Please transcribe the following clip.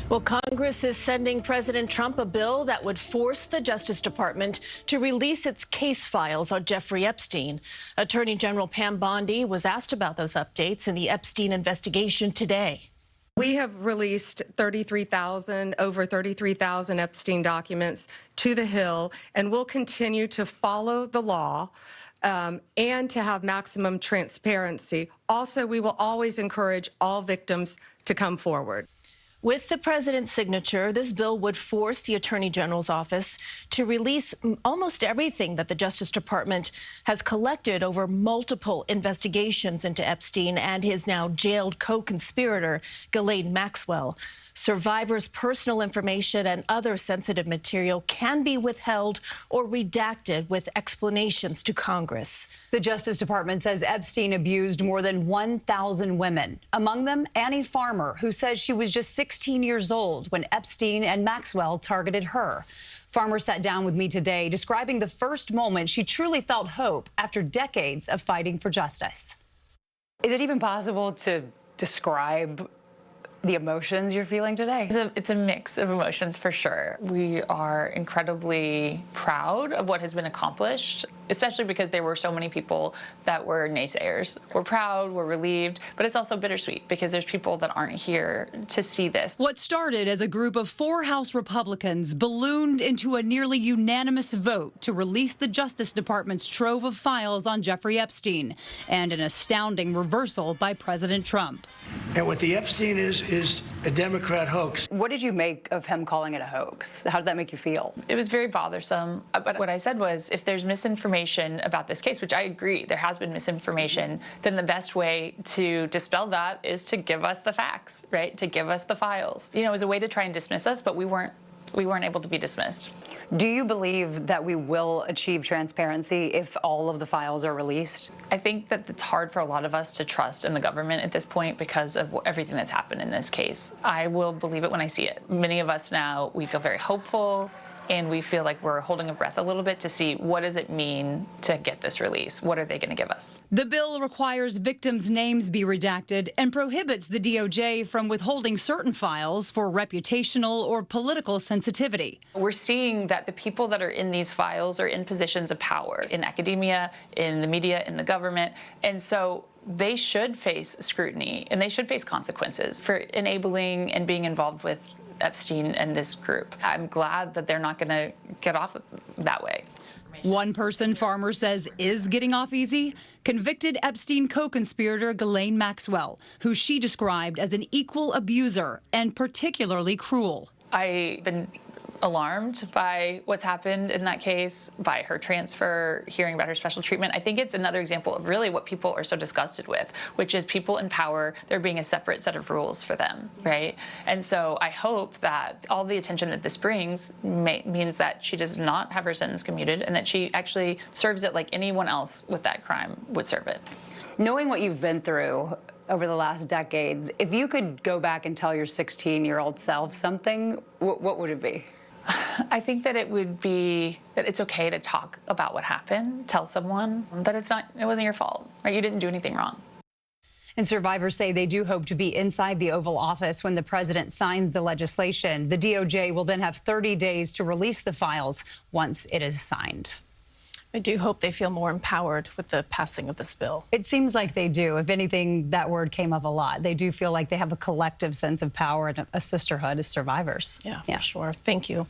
Well, Congress is sending President Trump a bill that would force the Justice Department to release its case files on Jeffrey Epstein. Attorney General Pam Bondi was asked about those updates in the Epstein investigation today. We have released over 33,000 Epstein documents to the Hill, and we'll continue to follow the law and to have maximum transparency. Also, we will always encourage all victims to come forward. With the president's signature, this bill would force the Attorney General's office to release almost everything that the Justice Department has collected over multiple investigations into Epstein and his now jailed co-conspirator, Ghislaine Maxwell. Survivors' personal information and other sensitive material can be withheld or redacted with explanations to Congress. The Justice Department says Epstein abused more than 1,000 women, among them Annie Farmer, who says she was just 16 years old when Epstein and Maxwell targeted her. Farmer sat down with me today, describing the first moment she truly felt hope after decades of fighting for justice. Is it even possible to describe the emotions you're feeling today? It's a mix of emotions for sure. We are incredibly proud of what has been accomplished, especially because there were so many people that were naysayers. We're proud, we're relieved, but it's also bittersweet because there's people that aren't here to see this. What started as a group of 4 House Republicans ballooned into a nearly unanimous vote to release the Justice Department's trove of files on Jeffrey Epstein, and an astounding reversal by President Trump. And what the Epstein is a Democrat hoax. What did you make of him calling it a hoax? How did that make you feel? It was very bothersome. But what I said was, if there's misinformation about this case, which I agree, there has been misinformation, then the best way to dispel that is to give us the facts, right? To give us the files. You know, it was a way to try and dismiss us, but we weren't able to be dismissed. Do you believe that we will achieve transparency if all of the files are released? I think that it's hard for a lot of us to trust in the government at this point because of everything that's happened in this case. I will believe it when I see it. Many of us now, we feel very hopeful, and we feel like we're holding a breath a little bit to see what does it mean to get this release? What are they going to give us? The bill requires victims' names be redacted and prohibits the DOJ from withholding certain files for reputational or political sensitivity. We're seeing that the people that are in these files are in positions of power in academia, in the media, in the government, and so they should face scrutiny and they should face consequences for enabling and being involved with Epstein and this group. I'm glad that they're not going to get off that way. One person Farmer says is getting off easy: convicted Epstein co-conspirator Ghislaine Maxwell, who she described as an equal abuser and particularly cruel. I've been alarmed by what's happened in that case, by her transfer, hearing about her special treatment. I think it's another example of really what people are so disgusted with, which is people in power, there being a separate set of rules for them, right? And so I hope that all the attention that this brings means that she does not have her sentence commuted and that she actually serves it like anyone else with that crime would serve it. Knowing what you've been through over the last decades, if you could go back and tell your 16-year-old self something, what would it be? I think that it would be that it's okay to talk about what happened, tell someone that it wasn't your fault, right? You didn't do anything wrong. And survivors say they do hope to be inside the Oval Office when the president signs the legislation. The DOJ will then have 30 days to release the files once it is signed. I do hope they feel more empowered with the passing of this bill. It seems like they do. If anything, that word came up a lot. They do feel like they have a collective sense of power and a sisterhood as survivors. Yeah, for sure. Thank you.